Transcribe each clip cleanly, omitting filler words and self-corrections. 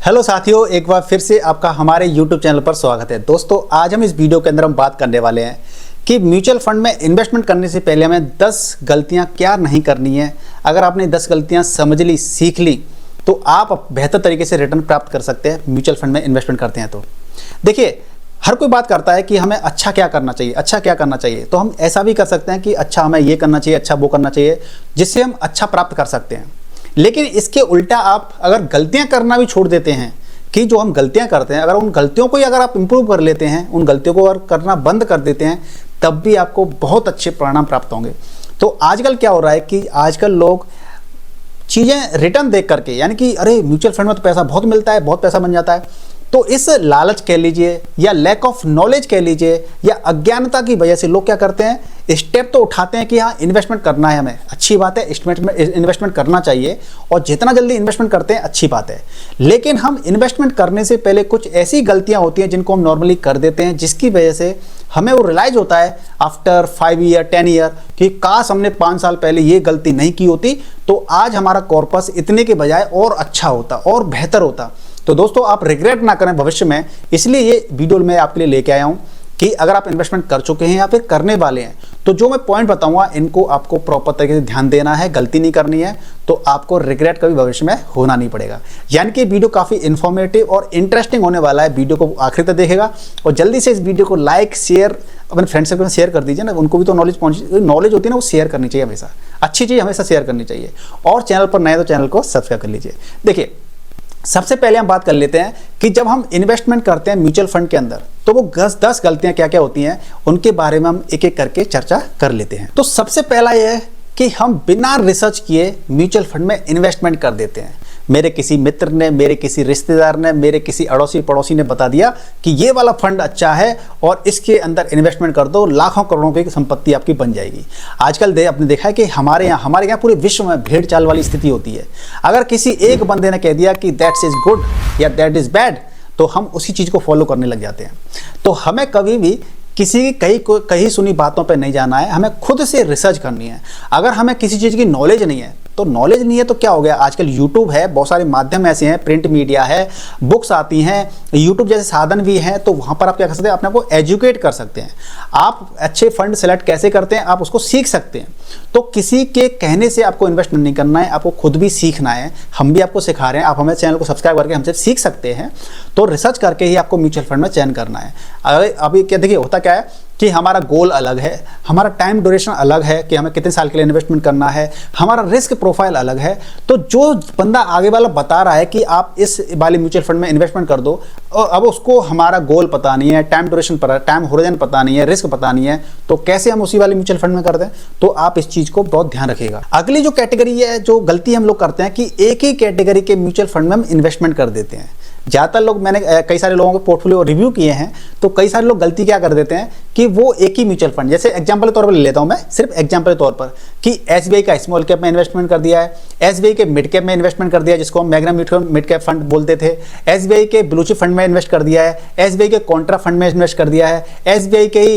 Hello साथियों, एक बार फिर से आपका हमारे YouTube चैनल पर स्वागत है। दोस्तों, आज हम इस वीडियो के अंदर हम बात करने वाले हैं कि म्यूचुअल फंड में इन्वेस्टमेंट करने से पहले हमें 10 गलतियां क्या नहीं करनी है। अगर आपने 10 गलतियां समझ ली, सीख ली, तो आप बेहतर तरीके से रिटर्न प्राप्त कर सकते हैं म्यूचुअल फंड में इन्वेस्टमेंट करते हैं। तो देखिए, हर कोई बात करता है कि हमें अच्छा क्या करना चाहिए, अच्छा क्या करना चाहिए। तो हम ऐसा भी कर सकते हैं कि अच्छा हमें ये करना चाहिए, अच्छा वो करना चाहिए, जिससे हम अच्छा प्राप्त कर सकते हैं। लेकिन इसके उल्टा आप अगर गलतियां करना भी छोड़ देते हैं, कि जो हम गलतियां करते हैं, अगर उन गलतियों को ही अगर आप इंप्रूव कर लेते हैं, उन गलतियों को अगर करना बंद कर देते हैं, तब भी आपको बहुत अच्छे परिणाम प्राप्त होंगे। तो आजकल क्या हो रहा है कि आजकल लोग चीज़ें रिटर्न देख करके, यानी कि अरे म्यूचुअल फंड में तो पैसा बहुत मिलता है, बहुत पैसा बन जाता है, तो इस लालच कह लीजिए या लैक ऑफ नॉलेज कह लीजिए या अज्ञानता की वजह से लोग क्या करते हैं, स्टेप तो उठाते हैं कि हाँ इन्वेस्टमेंट करना है, हमें अच्छी बात है, इन्वेस्टमेंट करना चाहिए और जितना जल्दी इन्वेस्टमेंट करते हैं अच्छी बात है। लेकिन हम इन्वेस्टमेंट करने से पहले कुछ ऐसी गलतियां होती हैं जिनको हम नॉर्मली कर देते हैं, जिसकी वजह से हमें वो रियलाइज होता है आफ्टर 5 ईयर 10 ईयर कि काश हमने 5 साल पहले ये गलती नहीं की होती, तो आज हमारा कॉर्पस इतने के बजाय और अच्छा होता और बेहतर होता। तो दोस्तों, आप रिग्रेट ना करें भविष्य में, इसलिए ये वीडियो मैं आपके लिए लेके आया हूं कि अगर आप इन्वेस्टमेंट कर चुके हैं या फिर करने वाले हैं, तो जो मैं पॉइंट बताऊंगा इनको आपको प्रॉपर तरीके से ध्यान देना है, गलती नहीं करनी है, तो आपको रिग्रेट कभी भविष्य में होना नहीं पड़ेगा। यानी कि वीडियो काफ़ी इन्फॉर्मेटिव और इंटरेस्टिंग होने वाला है। वीडियो को आखिर तक देखेगा और जल्दी से इस वीडियो को लाइक शेयर अपने फ्रेंड्स सर्कल में शेयर कर दीजिए ना, उनको भी तो नॉलेज होती है ना, वो शेयर करनी चाहिए हमेशा, अच्छी चीज़ हमेशा शेयर करनी चाहिए। और चैनल पर नए तो चैनल को सब्सक्राइब कर लीजिए। देखिए, सबसे पहले हम बात कर लेते हैं कि जब हम इन्वेस्टमेंट करते हैं म्यूचुअल फंड के अंदर, तो वो 10 गलतियां क्या क्या होती हैं, उनके बारे में हम एक एक करके चर्चा कर लेते हैं। तो सबसे पहला यह है कि हम बिना रिसर्च किए म्यूचुअल फंड में इन्वेस्टमेंट कर देते हैं। मेरे किसी मित्र ने, मेरे किसी रिश्तेदार ने, मेरे किसी अड़ोसी पड़ोसी ने बता दिया कि ये वाला फंड अच्छा है और इसके अंदर इन्वेस्टमेंट कर दो, लाखों करोड़ों की संपत्ति आपकी बन जाएगी। आजकल आपने देखा है कि हमारे यहाँ पूरे विश्व में भेड़ चाल वाली स्थिति होती है। अगर किसी एक बंदे ने कह दिया कि दैट्स इज गुड या दैट इज बैड, तो हम उसी चीज़ को फॉलो करने लग जाते हैं। तो हमें कभी भी किसी की कहीं सुनी बातों पे नहीं जाना है, हमें खुद से रिसर्च करनी है। अगर हमें किसी चीज़ की नॉलेज नहीं है, तो नॉलेज नहीं है तो क्या हो गया, आजकल यूट्यूब है, बहुत सारे माध्यम ऐसे हैं, प्रिंट मीडिया है, बुक्स आती हैं, यूट्यूब जैसे साधन भी हैं, तो वहाँ पर आप क्या कर सकते हैं, अपने को एजुकेट कर सकते हैं। आप अच्छे फंड सेलेक्ट कैसे करते हैं, आप उसको सीख सकते हैं। तो किसी के कहने से आपको इन्वेस्टमेंट नहीं करना है, आपको खुद भी सीखना है। हम भी आपको सिखा रहे हैं, आप हमें चैनल को सब्सक्राइब करके हमसे सीख सकते हैं। तो रिसर्च करके ही आपको म्यूचुअल फंड में चयन करना है। अभी क्या देखिए, होता क्या है कि हमारा गोल अलग है, हमारा टाइम ड्यूरेशन अलग है कि हमें कितने साल के लिए इन्वेस्टमेंट करना है, हमारा रिस्क प्रोफाइल अलग है। तो जो बंदा आगे वाला बता रहा है कि आप इस वाले म्यूचुअल फंड में इन्वेस्टमेंट कर दो, और अब उसको हमारा गोल पता नहीं है, टाइम ड्यूरेशन पर टाइम होराइजन पता नहीं है, रिस्क पता नहीं है, तो कैसे हम उसी वाले म्यूचुअल फंड में कर दें। तो आप इस चीज़ को बहुत ध्यान रखिएगा। अगली जो कैटेगरी है, जो गलती हम लोग करते हैं कि एक ही कैटेगरी के म्यूचुअल फंड में हम इन्वेस्टमेंट कर देते हैं। ज़्यादातर लोग, मैंने कई सारे लोगों के पोर्टफोलियो रिव्यू किए हैं, तो कई सारे लोग गलती क्या कर देते हैं कि वो एक ही म्यूचुअल फंड, जैसे एग्जांपल के तौर पर ले लेता हूं मैं, सिर्फ एग्जांपल के तौर पर, कि एसबीआई का स्मॉल कैप में इन्वेस्टमेंट कर दिया है, एसबीआई के मिड कैप में इन्वेस्टमेंट कर दिया है, जिसको हम मैग्ना मिड कैप फंड बोलते थे, एसबीआई के ब्लू चिप फंड में इन्वेस्ट कर दिया है, एसबीआई के कॉन्ट्रा फंड में इन्वेस्ट कर दिया है, एसबीआई के ही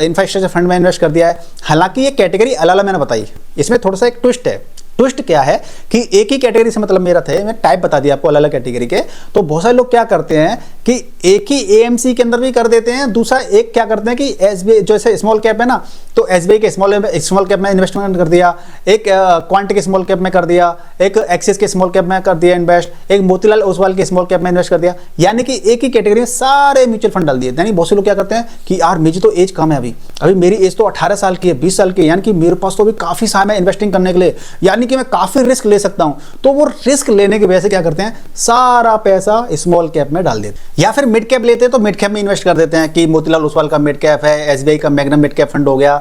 इंफ्रास्ट्रक्चर फंड में इन्वेस्ट कर दिया है। हालांकि ये कैटेगरी अलग अलग मैंने बताई, इसमें थोड़ा सा एक ट्विस्ट है। ट्विस्ट क्या है कि एक ही कैटेगरी से मतलब मेरा था, मैं टाइप बता दिया आपको अलग अलग कैटेगरी के। तो बहुत सारे लोग क्या करते हैं कि एक ही एएमसी के अंदर भी कर देते हैं, दूसरा एक क्या करते हैं कि एसबीआई जैसे स्मॉल कैप है ना, तो एसबीआई के स्मॉल कैप में इन्वेस्टमेंट कर दिया, एक क्वांट के स्मॉल कैप में कर दिया, एक एक्सिस के स्मॉल कैप में कर दिया इन्वेस्ट, एक मोतीलाल ओसवाल के स्मॉल कैप में इन्वेस्ट कर दिया। यानी कि एक ही कैटेगरी में सारे म्यूचुअल फंड डाल दिए। यानी बहुत से लोग क्या करते हैं कि यार मेरी तो एज कम है, अभी मेरी एज तो 18 साल की है, 20 साल की है, यानी कि मेरे पास तो अभी काफी समय है इन्वेस्टिंग करने के लिए, यानी कि मैं काफी रिस्क ले सकता हूं। तो वो रिस्क लेने की वजह से क्या करते हैं, सारा पैसा स्मॉल कैप में डाल देते हैं। या फिर मिड कैप लेते हैं तो मिड कैप में इन्वेस्ट कर देते हैं कि मोतीलाल ओसवाल का मिड कैप है, एसबीआई का मैग्ना मिड कैप फंड हो गया,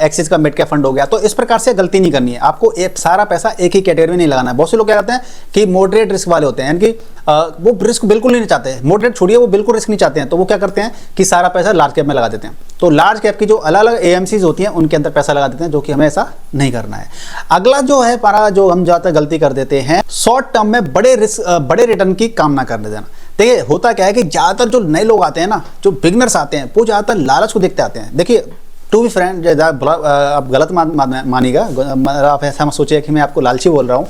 एक्सिस का मिड कैप फंड हो गया। तो इस प्रकार से गलती नहीं करनी है, आपको एक सारा पैसा एक ही कैटेगरी में नहीं लगाना है। बहुत से लोग क्या करते हैं कि मॉडरेट रिस्क वाले होते हैं, यानी कि वो रिस्क बिल्कुल नहीं चाहते हैं, मॉडरेट छोड़िए, वो बिल्कुल रिस्क नहीं चाहते हैं, तो वो क्या करते हैं कि सारा पैसा लार्ज कैप में लगा देते हैं। तो लार्ज कैप की जो अलग अलग एएमसीज होती हैं उनके अंदर पैसा लगा देते हैं, जो कि हमें ऐसा नहीं करना है। अगला जो है पारा, जो हम ज़्यादातर गलती कर देते हैं, शॉर्ट टर्म में बड़े रिटर्न की कामना करने देना। देखिए, होता क्या है कि ज़्यादातर जो नए लोग आते हैं ना, जो बिगनर्स आते हैं, वो ज़्यादातर लालच को देखते आते हैं। देखिए, टू बी फ्रेंड, आप गलत मानिएगा, आप ऐसा मत सोचिए कि मैं आपको लालची बोल रहा हूँ।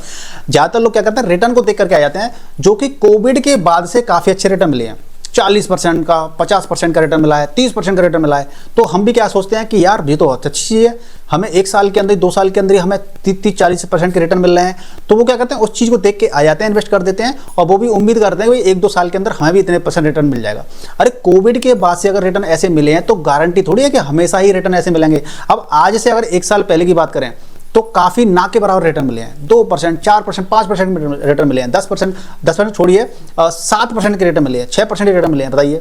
ज़्यादातर लोग क्या करते हैं, रिटर्न को देख करके आ जाते हैं, जो कि कोविड के बाद से काफ़ी अच्छे रिटर्न मिले हैं। 40% का, 50% का रिटर्न मिला है, 30% का रिटर्न मिला है। तो हम भी क्या सोचते हैं कि यार ये तो अच्छी चीज़ है, हमें 1 साल के अंदर, 2 साल के अंदर ही हमें 30-40% के रिटर्न मिल रहे हैं। तो वो क्या करते हैं, उस चीज़ को देख के आ जाते हैं, इन्वेस्ट कर देते हैं, और वो भी उम्मीद करते हैं कि 1-2 साल के अंदर हमें भी इतने % रिटर्न मिल जाएगा। अरे कोविड के बाद से अगर रिटर्न ऐसे मिले हैं तो गारंटी थोड़ी है कि हमेशा ही रिटर्न ऐसे मिलेंगे। अब आज से अगर 1 साल पहले की बात करें तो काफ़ी ना के बराबर रिटर्न मिले हैं। 2%, 4%, 5% रिटर्न मिले हैं, 10% छोड़िए, 7% के रिटर्न मिले हैं, 6% के रिटर्न मिले हैं। बताइए,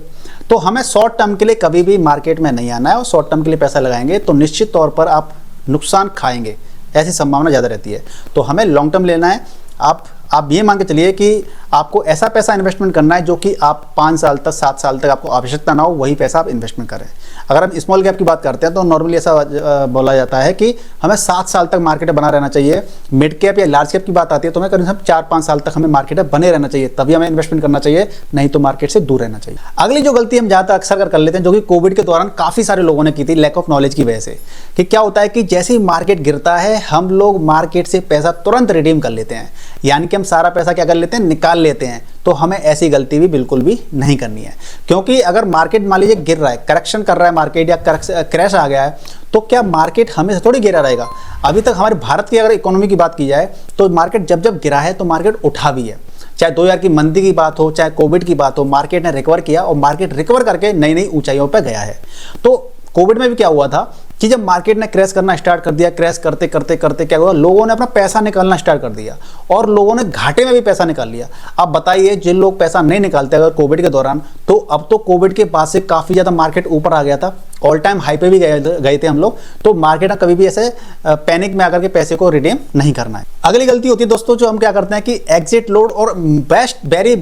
तो हमें शॉर्ट टर्म के लिए कभी भी मार्केट में नहीं आना है, और शॉर्ट टर्म के लिए पैसा लगाएंगे तो निश्चित तौर पर आप नुकसान खाएंगे, ऐसी संभावना ज़्यादा रहती है। तो हमें लॉन्ग टर्म लेना है। आप ये मान के चलिए कि आपको ऐसा पैसा इन्वेस्टमेंट करना है जो कि आप 5 साल तक, 7 साल तक आपको आवश्यकता ना हो, वही पैसा आप इन्वेस्टमेंट करें। अगर हम स्मॉल कैप की बात करते हैं तो नॉर्मली ऐसा बोला जाता है कि हमें 7 साल तक मार्केट में बना रहना चाहिए। मिड कैप या लार्ज कैप की बात आती है तो हमें करीब 4-5 साल तक हमें मार्केट में बने रहना चाहिए, तभी हमें इन्वेस्टमेंट करना चाहिए, नहीं तो मार्केट से दूर रहना चाहिए। अगली जो गलती हम ज़्यादा अक्सर कर लेते हैं, जो कि कोविड के दौरान काफ़ी सारे लोगों ने की थी, लैक ऑफ नॉलेज की वजह से, कि क्या होता है कि जैसे ही मार्केट गिरता है हम लोग मार्केट से पैसा तुरंत रिडीम कर लेते हैं, यानी कि हम सारा पैसा क्या कर लेते हैं, निकाल लेते हैं। तो हमें ऐसी गलती भी बिल्कुल भी नहीं करनी है, क्योंकि अगर मार्केट मान लीजिए गिर रहा है, करेक्शन कर रहा है मार्केट, या क्रैश आ गया है, तो क्या मार्केट हमेशा थोड़ी गिरा रहेगा। अभी तक हमारे भारत की अगर इकोनॉमी की बात की जाए तो मार्केट जब जब गिरा है तो मार्केट उठा भी है। चाहे 2000 की मंदी की बात हो, चाहे कोविड की बात हो, मार्केट ने रिकवर किया, और मार्केट रिकवर करके नई नई ऊंचाइयों पर गया है। तो कोविड में भी क्या हुआ था कि जब मार्केट ने क्रैश करना स्टार्ट कर दिया, क्रैश करते करते करते क्या हुआ, लोगों ने अपना पैसा निकालना स्टार्ट कर दिया, और लोगों ने घाटे में भी पैसा निकाल लिया। अब बताइए, जिन लोग पैसा नहीं निकालते अगर कोविड के दौरान, तो अब तो कोविड के बाद से काफ़ी ज़्यादा मार्केट ऊपर आ गया था, ऑल टाइम हाई पे भी गए थे हम लोग। तो मार्केट में कभी भी ऐसे पैनिक में आकर के पैसे को रिडीम नहीं करना है। अगली गलती होती है दोस्तों, जो हम क्या करते हैं कि एग्जिट लोड और very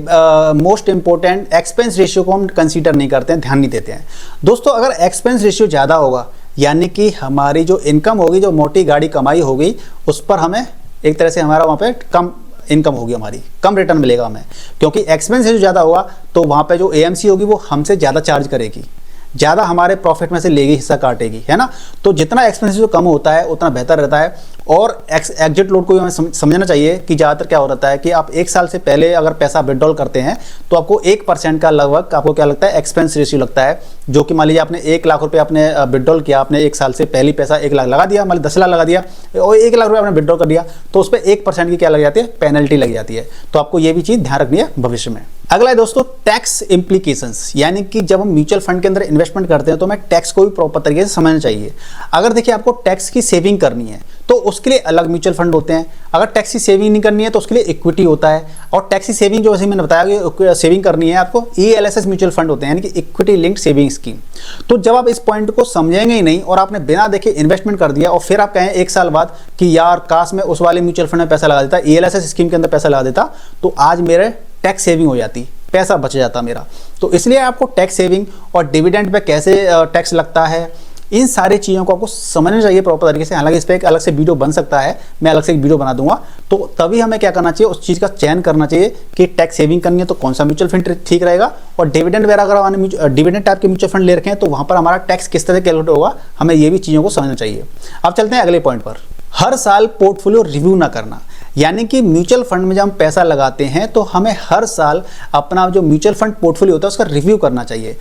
most important expense ratio को हम कंसीडर नहीं करते हैं, ध्यान नहीं देते हैं। दोस्तों, अगर एक्सपेंस रेशियो ज़्यादा होगा, यानी कि हमारी जो इनकम होगी, जो मोटी गाड़ी कमाई होगी, उस पर हमें एक तरह से हमारा वहाँ पे कम इनकम होगी, हमारी कम रिटर्न मिलेगा हमें, क्योंकि एक्सपेंस जो ज़्यादा होगा तो वहाँ पे जो एएमसी होगी वो हमसे ज़्यादा चार्ज करेगी, ज़्यादा हमारे प्रॉफिट में से लेगी, हिस्सा काटेगी, है ना। तो जितना एक्सपेंस जो कम होता है उतना बेहतर रहता है। और एग्जिट लोड को भी हमें समझना चाहिए कि ज़्यादातर क्या हो रहता है कि आप 1 साल से पहले अगर पैसा विड्रॉल करते हैं तो आपको 1% का लगभग आपको क्या लगता है, एक्सपेंस रेशियो लगता है। जो कि मान लीजिए आपने 1 लाख रुपये आपने विड्रॉल किया, आपने 1 साल से पहले पैसा 1 लाख लगा दिया, मान लीजिए 10 लाख लगा दिया, और 1 लाख रुपये आपने विड्रॉल कर दिया, तो उस पर 1% की क्या लग जाती है, पेनल्टी लग जाती है। तो आपको ये भी चीज़ ध्यान रखनी है भविष्य में। अगला है दोस्तों टैक्स इम्प्लीकेशंस, यानी कि जब हम म्यूचुअल फंड के अंदर इन्वेस्टमेंट करते हैं तो हमें टैक्स को भी प्रॉपर तरीके से समझना चाहिए। अगर देखिए आपको टैक्स की सेविंग करनी है तो उसके लिए अलग म्यूचुअल फंड होते हैं। अगर टैक्स की सेविंग नहीं करनी है तो उसके लिए इक्विटी होता है। और टैक्स की सेविंग जो वैसे मैंने बताया कि सेविंग करनी है आपको, ELSS म्यूचुअल फंड होते हैं, यानी कि इक्विटी लिंक्ड सेविंग स्कीम। तो जब आप इस पॉइंट को समझेंगे ही नहीं और आपने बिना देखे इन्वेस्टमेंट कर दिया और फिर आप कहें 1 साल बाद कि यार काश मैं उस वाले म्यूचुअल फंड में पैसा लगा देता, ELSS स्कीम के अंदर पैसा लगा देता, तो आज मेरे टैक्स सेविंग हो जाती, पैसा बच जाता मेरा। तो इसलिए आपको टैक्स सेविंग और डिविडेंड पे कैसे टैक्स लगता है, इन सारी चीज़ों को आपको समझना चाहिए प्रॉपर तरीके से। हालांकि इस पर एक अलग से वीडियो बन सकता है, मैं अलग से एक वीडियो बना दूंगा। तो तभी हमें क्या करना चाहिए, उस चीज़ का चयन करना चाहिए कि टैक्स सेविंग करनी है तो कौन सा म्यूचुअल फंड ठीक रहेगा, और डिविडेंड वगैरह अगर डिविडेंड टाइप के म्यूचुअल फंड ले रखे हैं तो वहाँ पर हमारा टैक्स किस तरह से कैलकुलेट होगा, हमें ये भी चीज़ों को समझना चाहिए। अब चलते हैं अगले पॉइंट पर। हर साल पोर्टफोलियो रिव्यू ना करना, यानी कि म्यूचुअल फंड में जब हम पैसा लगाते हैं तो हमें हर साल अपना जो म्यूचुअल फंड पोर्टफोलियो होता है उसका रिव्यू करना चाहिए।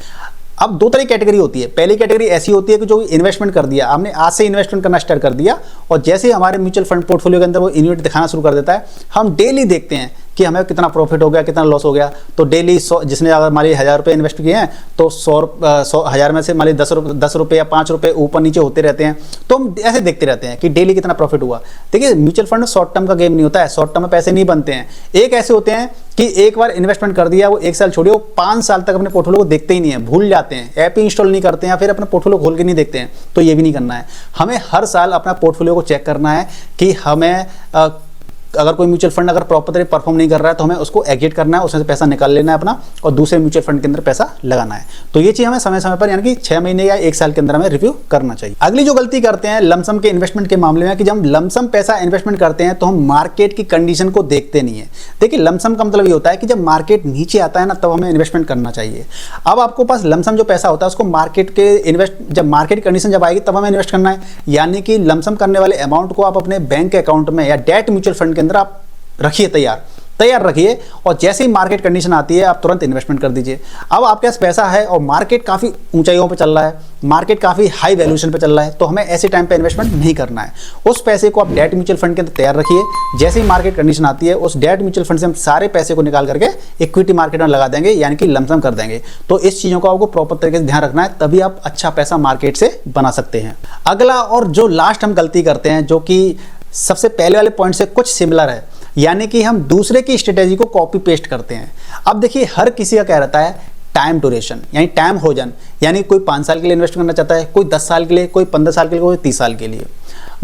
अब 2 तरह की कैटेगरी होती है। पहली कैटेगरी ऐसी होती है कि जो इन्वेस्टमेंट कर दिया, आपने आज से इन्वेस्टमेंट करना स्टार्ट कर दिया, और जैसे ही हमारे म्यूचुअल फंड पोर्टफोलियो के अंदर वो इन्वेट दिखाना शुरू कर देता है, हम डेली देखते हैं कि हमें कितना प्रॉफिट हो गया, कितना लॉस हो गया। तो डेली 100, जिसने अगर मान लीजिए 1000 रुपये इन्वेस्ट किए हैं तो 100,000 में से मान लीजिए 10 रुपये या 5 रुपये ऊपर नीचे होते रहते हैं। तो हम ऐसे देखते रहते हैं कि डेली कितना प्रॉफिट हुआ। देखिए म्यूचुअल फंड शॉर्ट टर्म का गेम नहीं होता है, शॉर्ट टर्म में पैसे नहीं बनते हैं। एक ऐसे होते हैं कि एक बार इन्वेस्टमेंट कर दिया, वो 1 साल छोड़िए, वो 5 साल तक अपने पोर्टफोलियो को देखते ही नहीं है, भूल जाते हैं, ऐप ही इंस्टॉल नहीं करते हैं, या फिर अपना पोर्टफोलियो खोल के नहीं देखते हैं। तो ये भी नहीं करना है। हमें हर साल अपना पोर्टफोलियो को चेक करना है कि हमें अगर कोई म्यूचुअल फंड अगर प्रॉपर तरीके परफॉर्म नहीं कर रहा है तो हमें उसको एग्जिट करना है, उसमें से पैसा निकाल लेना है अपना और दूसरे म्यूचुअल फंड के अंदर पैसा लगाना है। तो ये चीज हमें समय समय पर यानी कि 6 महीने या 1 साल के अंदर हमें रिव्यू करना चाहिए। अगली जो गलती करते हैं लमसम के इन्वेस्टमेंट के मामले में कि जब हम लमसम पैसा इन्वेस्टमेंट करते हैं तो हम मार्केट की कंडीशन को देखते नहीं है। देखिए लमसम का मतलब ये होता है कि जब मार्केट नीचे आता है ना तब हमें इन्वेस्टमेंट करना चाहिए। अब आपको पास लमसम जो पैसा होता है उसको मार्केट के जब मार्केट कंडीशन जब आएगी तब हमें इन्वेस्ट करना है, यानी कि लमसम करने वाले अमाउंट को आप अपने बैंक अकाउंट में या डेट म्यूचुअल फंड के अंदर आप रखिए, तैयार रखिए और जैसे ही मार्केट कंडीशन आती है आप तुरंत इन्वेस्टमेंट कर दीजिए। अब आपके पास पैसा है और मार्केट काफ़ी ऊंचाइयों पे चल रहा है, मार्केट काफ़ी हाई वैल्यूएशन पे चल रहा है, तो हमें ऐसे टाइम पे इन्वेस्टमेंट नहीं करना है। उस पैसे को आप डेट म्यूचुअल फंड के अंदर तैयार रखिए, जैसे ही मार्केट कंडीशन आती है उस डेट म्यूचुअल फंड से हम सारे पैसे को निकाल करके इक्विटी मार्केट में लगा देंगे, यानी कि लमसम कर देंगे। तो इस चीज़ों का आपको प्रॉपर तरीके से ध्यान रखना है, तभी आप अच्छा पैसा मार्केट से बना सकते हैं। अगला और जो लास्ट हम गलती करते हैं, जो कि सबसे पहले वाले पॉइंट से कुछ सिमिलर है, यानी कि हम दूसरे की स्ट्रेटेजी को कॉपी पेस्ट करते हैं। अब देखिए हर किसी का क्या रहता है टाइम ड्यूरेशन, यानी टाइम होजन, यानी कोई 5 साल के लिए इन्वेस्ट करना चाहता है, कोई 10 साल के लिए, कोई 15 साल के लिए, कोई 30 साल के लिए।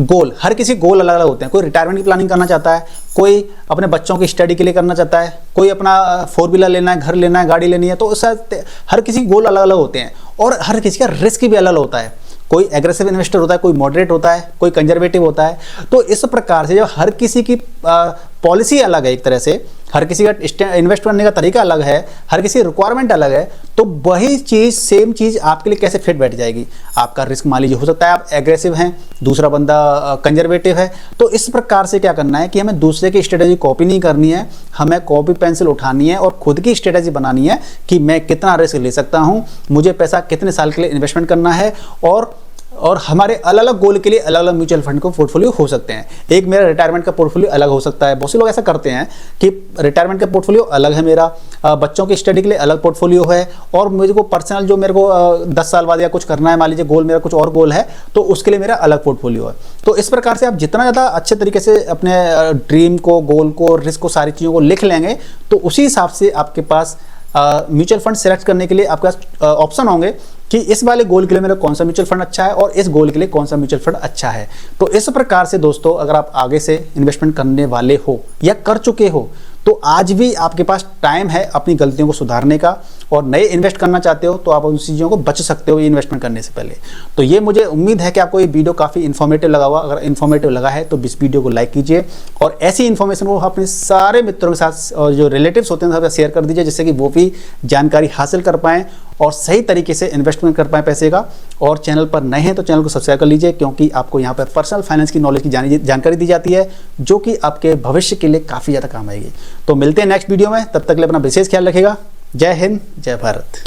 गोल, हर किसी गोल अलग अलग होते हैं। कोई रिटायरमेंट की प्लानिंग करना चाहता है, कोई अपने बच्चों की स्टडी के लिए करना चाहता है, कोई अपना 4 व्हीलर लेना है, घर लेना है, गाड़ी लेनी है। तो उस हर किसी गोल अलग अलग होते हैं और हर किसी का रिस्क भी अलग होता है। कोई एग्रेसिव इन्वेस्टर होता है, कोई मॉडरेट होता है, कोई कंजर्वेटिव होता है। तो इस प्रकार से जब हर किसी की पॉलिसी अलग है, एक तरह से हर किसी का इन्वेस्ट करने का तरीका अलग है, हर किसी की रिक्वायरमेंट अलग है, तो वही चीज़ सेम चीज़ आपके लिए कैसे फिट बैठ जाएगी। आपका रिस्क मान लीजिए हो सकता है आप एग्रेसिव हैं, दूसरा बंदा कंजर्वेटिव है। तो इस प्रकार से क्या करना है कि हमें दूसरे की स्ट्रेटेजी कॉपी नहीं करनी है, हमें कॉपी पेंसिल उठानी है और खुद की स्ट्रेटेजी बनानी है कि मैं कितना रिस्क ले सकता हूँ, मुझे पैसा कितने साल के लिए इन्वेस्टमेंट करना है और हमारे अलग अलग गोल के लिए अलग अलग म्यूचुअल फंड को पोर्टफोलियो हो सकते हैं। एक मेरा रिटायरमेंट का पोर्टफोलियो अलग हो सकता है, बहुत से लोग ऐसा करते हैं कि रिटायरमेंट का पोर्टफोलियो अलग है मेरा, बच्चों की स्टडी के लिए अलग पोर्टफोलियो है, और मुझे को पर्सनल जो मेरे को 10 साल बाद या कुछ करना है, मान लीजिए गोल मेरा कुछ और गोल है, तो उसके लिए मेरा अलग पोर्टफोलियो है। तो इस प्रकार से आप जितना ज़्यादा अच्छे तरीके से अपने ड्रीम को, गोल को, रिस्क को, सारी चीज़ों को लिख लेंगे तो उसी हिसाब से आपके पास म्यूचुअल फंड सिलेक्ट करने के लिए आपके पास ऑप्शन होंगे कि इस वाले गोल के लिए मेरा कौन सा म्यूचुअल फंड अच्छा है और इस गोल के लिए कौन सा म्यूचुअल फंड अच्छा है। तो इस प्रकार से दोस्तों अगर आप आगे से इन्वेस्टमेंट करने वाले हो या कर चुके हो तो आज भी आपके पास टाइम है अपनी गलतियों को सुधारने का, और नए इन्वेस्ट करना चाहते हो तो आप उन चीज़ों को बच सकते हो ये इन्वेस्टमेंट करने से पहले। तो ये मुझे उम्मीद है कि आपको ये वीडियो काफ़ी इन्फॉर्मेटिव लगा होगा। अगर इन्फॉर्मेटिव लगा है तो इस वीडियो को लाइक कीजिए और ऐसी इन्फॉर्मेशन को अपने सारे मित्रों के साथ और जो रिलेटिव्स होते हैं उनके साथ शेयर कर दीजिए, जिससे कि वो भी जानकारी हासिल कर पाएँ और सही तरीके से इन्वेस्टमेंट कर पाएँ पैसे का। और चैनल पर नए हैं तो चैनल को सब्सक्राइब कर लीजिए, क्योंकि आपको यहाँ पर पर्सनल फाइनेंस की नॉलेज की जानकारी दी जाती है जो कि आपके भविष्य के लिए काफ़ी ज़्यादा काम आएगी। तो मिलते हैं नेक्स्ट वीडियो में, तब तक के लिए अपना विशेष ख्याल रखिएगा। जय हिंद, जय भारत।